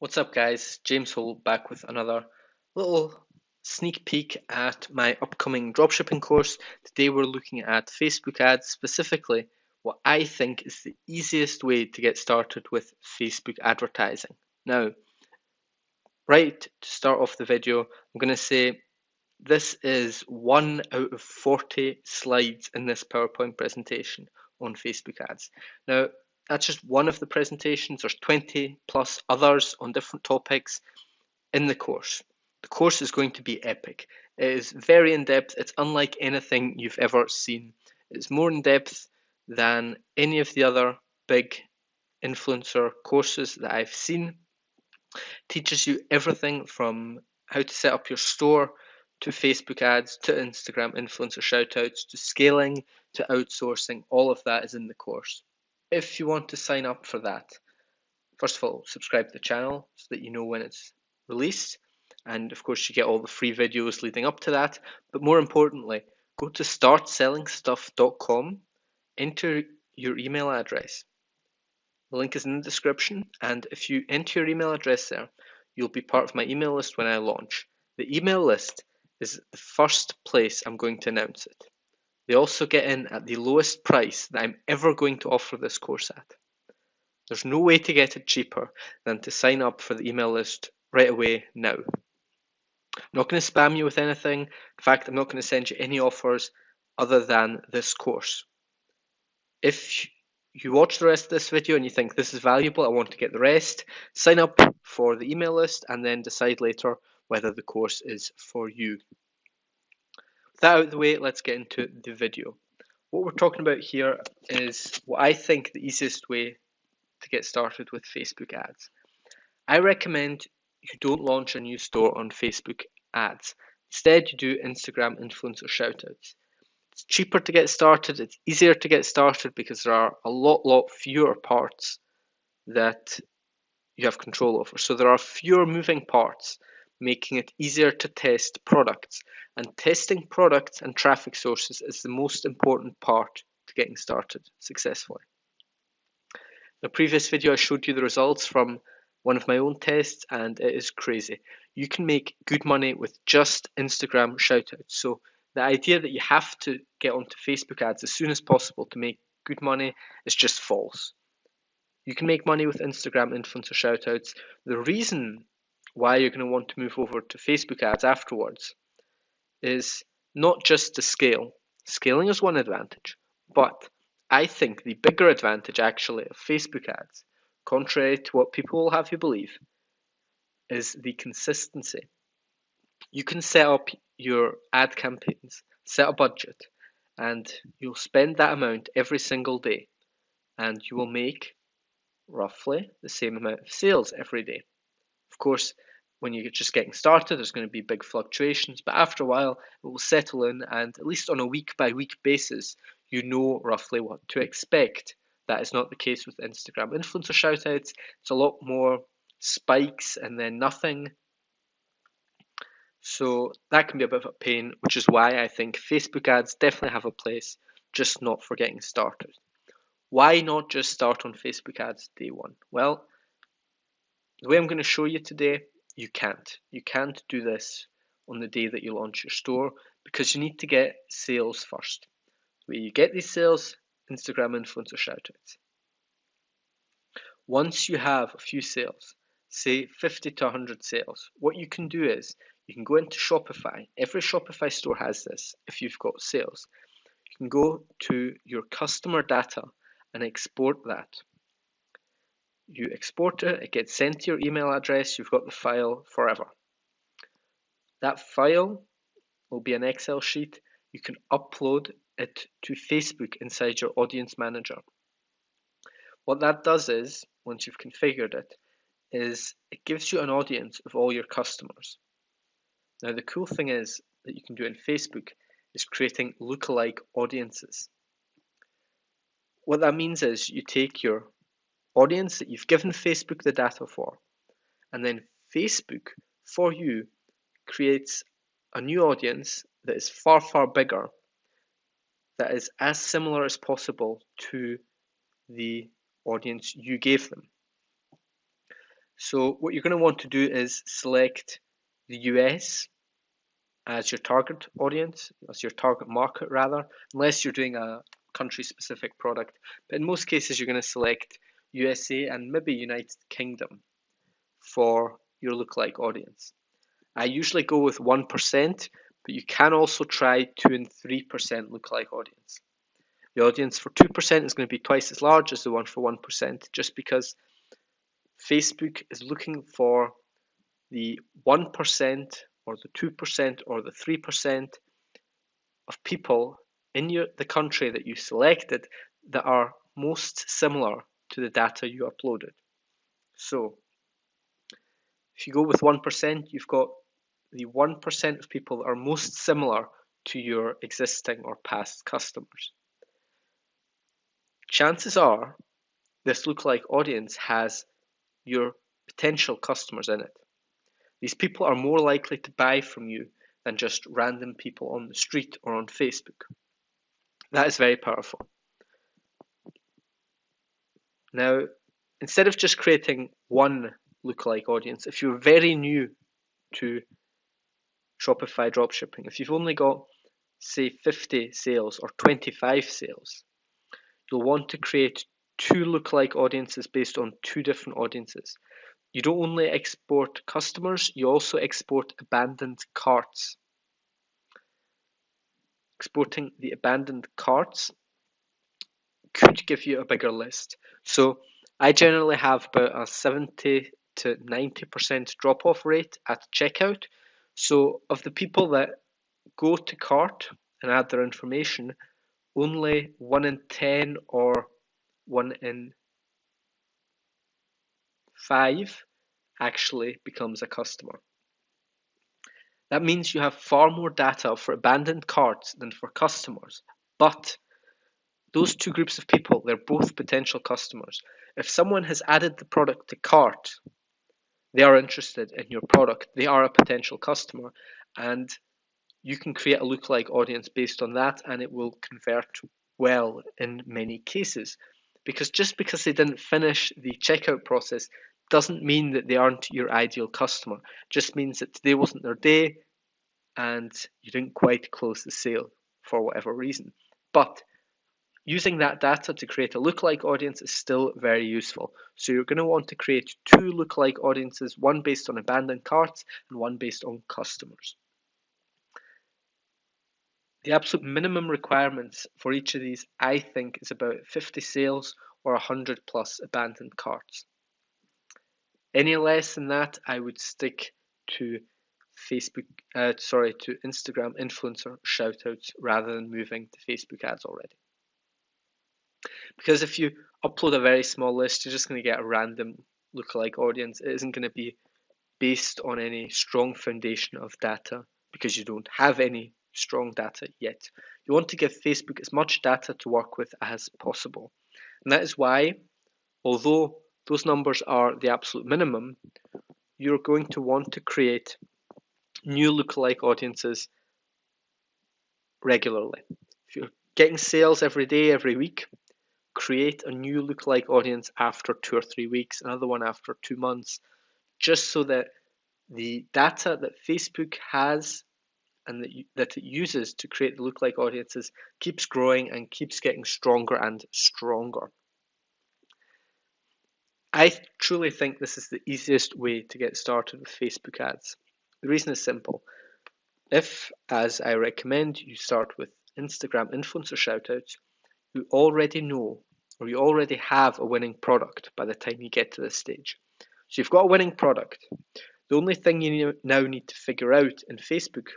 What's up, guys? James Holt back with another little sneak peek at my upcoming dropshipping course. Today, we're looking at Facebook ads, specifically what I think is the easiest way to get started with Facebook advertising. Now, right to start off the video, I'm going to say this is 1 out of 40 slides in this PowerPoint presentation on Facebook ads. Now, that's just one of the presentations. There's 20 plus others on different topics in the course. The course is going to be epic. It is very in depth. It's unlike anything you've ever seen. It's more in depth than any of the other big influencer courses that I've seen. It teaches you everything from how to set up your store to Facebook ads to Instagram influencer shoutouts to scaling to outsourcing. All of that is in the course. If you want to sign up for that, first of all, subscribe to the channel so that you know when it's released. And of course, you get all the free videos leading up to that. But more importantly, go to startsellingstuff.com, enter your email address. The link is in the description. And if you enter your email address there, you'll be part of my email list when I launch. The email list is the first place I'm going to announce it. They also get in at the lowest price that I'm ever going to offer this course at. There's no way to get it cheaper than to sign up for the email list right away now. I'm not going to spam you with anything. In fact, I'm not going to send you any offers other than this course. If you watch the rest of this video and you think this is valuable, I want to get the rest, sign up for the email list and then decide later whether the course is for you. With that out of the way, let's get into the video. What we're talking about here is what I think the easiest way to get started with Facebook ads. I recommend you don't launch a new store on Facebook ads. Instead, you do Instagram influencer shoutouts. It's cheaper to get started, it's easier to get started because there are a lot fewer parts that you have control over. So there are fewer moving parts, making it easier to test products. And testing products and traffic sources is the most important part to getting started successfully. In a previous video, I showed you the results from one of my own tests, and it is crazy. You can make good money with just Instagram shoutouts. So the idea that you have to get onto Facebook ads as soon as possible to make good money is just false. You can make money with Instagram influencer shoutouts. The reason why you're going to want to move over to Facebook ads afterwards is not just to scale. Scaling is one advantage, but I think the bigger advantage actually of Facebook ads, contrary to what people will have you believe, is the consistency. You can set up your ad campaigns, set a budget, and you'll spend that amount every single day, and you will make roughly the same amount of sales every day. Of course, when you're just getting started, there's going to be big fluctuations, but after a while, it will settle in, and at least on a week by week basis, you know roughly what to expect. That is not the case with Instagram influencer shoutouts. It's a lot more spikes and then nothing. So that can be a bit of a pain, which is why I think Facebook ads definitely have a place, just not for getting started. Why not just start on Facebook ads day one? Well, the way I'm going to show you today, you can't. You can't do this on the day that you launch your store because you need to get sales first. The way you get these sales, Instagram influencer shoutouts. Once you have a few sales, say 50 to 100 sales, what you can do is you can go into Shopify. Every Shopify store has this if you've got sales. You can go to your customer data and export that. You export it, it gets sent to your email address, you've got the file forever. That file will be an Excel sheet. You can upload it to Facebook inside your audience manager. What that does is, once you've configured it, is it gives you an audience of all your customers. Now the cool thing is that you can do in Facebook is creating lookalike audiences. What that means is you take your audience that you've given Facebook the data for, and then Facebook for you creates a new audience that is far bigger, that is as similar as possible to the audience you gave them. So what you're going to want to do is select the US as your target audience, as your target market rather, unless you're doing a country specific product. But in most cases, you're going to select USA and maybe United Kingdom for your lookalike audience. I usually go with 1%, but you can also try 2 and 3% lookalike audience. The audience for 2% is going to be twice as large as the one for 1%, just because Facebook is looking for the 1% or the 2% or the 3% of people in the country that you selected that are most similar to the data you uploaded. So if you go with 1%, you've got the 1% of people that are most similar to your existing or past customers. Chances are this lookalike audience has your potential customers in it. These people are more likely to buy from you than just random people on the street or on Facebook. That is very powerful. Now, instead of just creating one lookalike audience, if you're very new to Shopify dropshipping, if you've only got, say, 50 sales or 25 sales, you'll want to create two lookalike audiences based on two different audiences. You don't only export customers, you also export abandoned carts. Exporting the abandoned carts could give you a bigger list. So I generally have about a 70 to 90% drop off rate at checkout. So of the people that go to cart and add their information, only 1 in 10 or 1 in 5 actually becomes a customer. That means you have far more data for abandoned carts than for customers. But those two groups of people, they're both potential customers. If someone has added the product to cart, they are interested in your product, they are a potential customer, and you can create a lookalike audience based on that, and it will convert well in many cases. Because just because they didn't finish the checkout process doesn't mean that they aren't your ideal customer. It just means that today wasn't their day and you didn't quite close the sale for whatever reason. But using that data to create a lookalike audience is still very useful. So you're going to want to create two lookalike audiences, one based on abandoned carts and one based on customers. The absolute minimum requirements for each of these, I think, is about 50 sales or 100 plus abandoned carts. Any less than that, I would stick to to Instagram influencer shoutouts rather than moving to Facebook ads already. Because if you upload a very small list, you're just going to get a random lookalike audience. It isn't going to be based on any strong foundation of data because you don't have any strong data yet. You want to give Facebook as much data to work with as possible. And that is why, although those numbers are the absolute minimum, you're going to want to create new lookalike audiences regularly. If you're getting sales every day, every week, create a new lookalike audience after 2 or 3 weeks, another one after 2 months, just so that the data that Facebook has and that it uses to create the lookalike audiences keeps growing and keeps getting stronger and stronger. I truly think this is the easiest way to get started with Facebook ads. The reason is simple. If, as I recommend, you start with Instagram influencer shoutouts, you already know or you already have a winning product by the time you get to this stage. So you've got a winning product. The only thing you now need to figure out in Facebook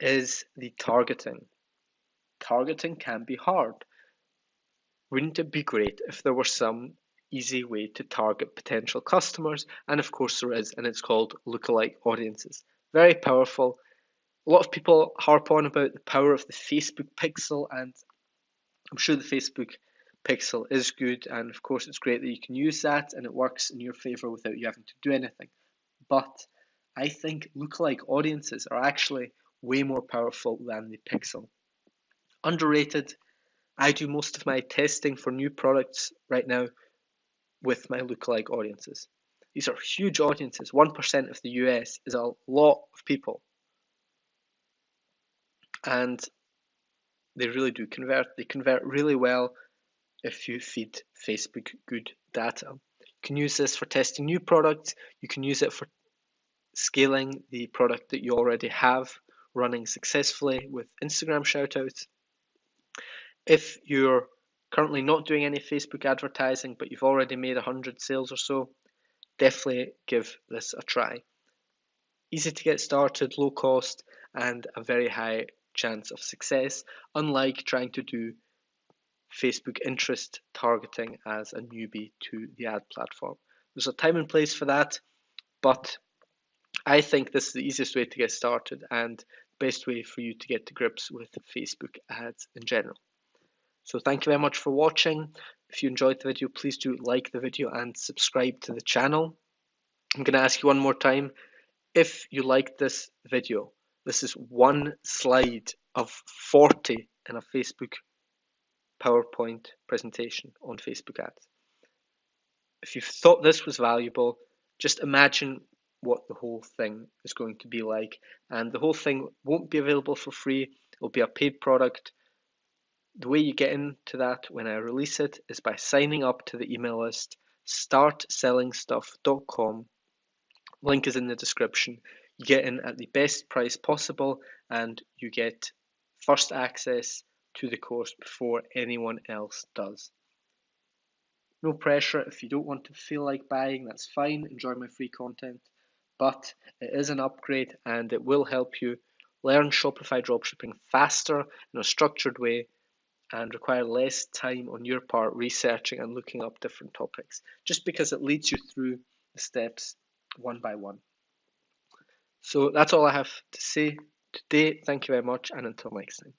is the targeting. Targeting can be hard. Wouldn't it be great if there were some easy way to target potential customers? And of course there is, and it's called lookalike audiences. Very powerful. A lot of people harp on about the power of the Facebook pixel, and I'm sure the Facebook pixel is good, and of course it's great that you can use that and it works in your favor without you having to do anything. But I think lookalike audiences are actually way more powerful than the pixel. Underrated. I do most of my testing for new products right now with my lookalike audiences. These are huge audiences. 1% of the US is a lot of people. And they really do convert. They convert really well if you feed Facebook good data. You can use this for testing new products. You can use it for scaling the product that you already have running successfully with Instagram shoutouts. If you're currently not doing any Facebook advertising, but you've already made 100 sales or so, definitely give this a try. Easy to get started, low cost, and a very high chance of success, unlike trying to do Facebook interest targeting as a newbie to the ad platform. There's a time and place for that, but I think this is the easiest way to get started and best way for you to get to grips with Facebook ads in general. So thank you very much for watching. If you enjoyed the video, please do like the video and subscribe to the channel. I'm going to ask you one more time, if you liked this video, this is one slide of 40 in a Facebook PowerPoint presentation on Facebook ads. If you thought this was valuable, just imagine what the whole thing is going to be like. And the whole thing won't be available for free. It'll be a paid product. The way you get into that when I release it is by signing up to the email list, startsellingstuff.com. Link is in the description. You get in at the best price possible and you get first access to the course before anyone else does. No pressure. If you don't want to feel like buying, that's fine. Enjoy my free content. But it is an upgrade and it will help you learn Shopify dropshipping faster in a structured way and require less time on your part researching and looking up different topics, just because it leads you through the steps one by one. So that's all I have to say today. Thank you very much, and until next time.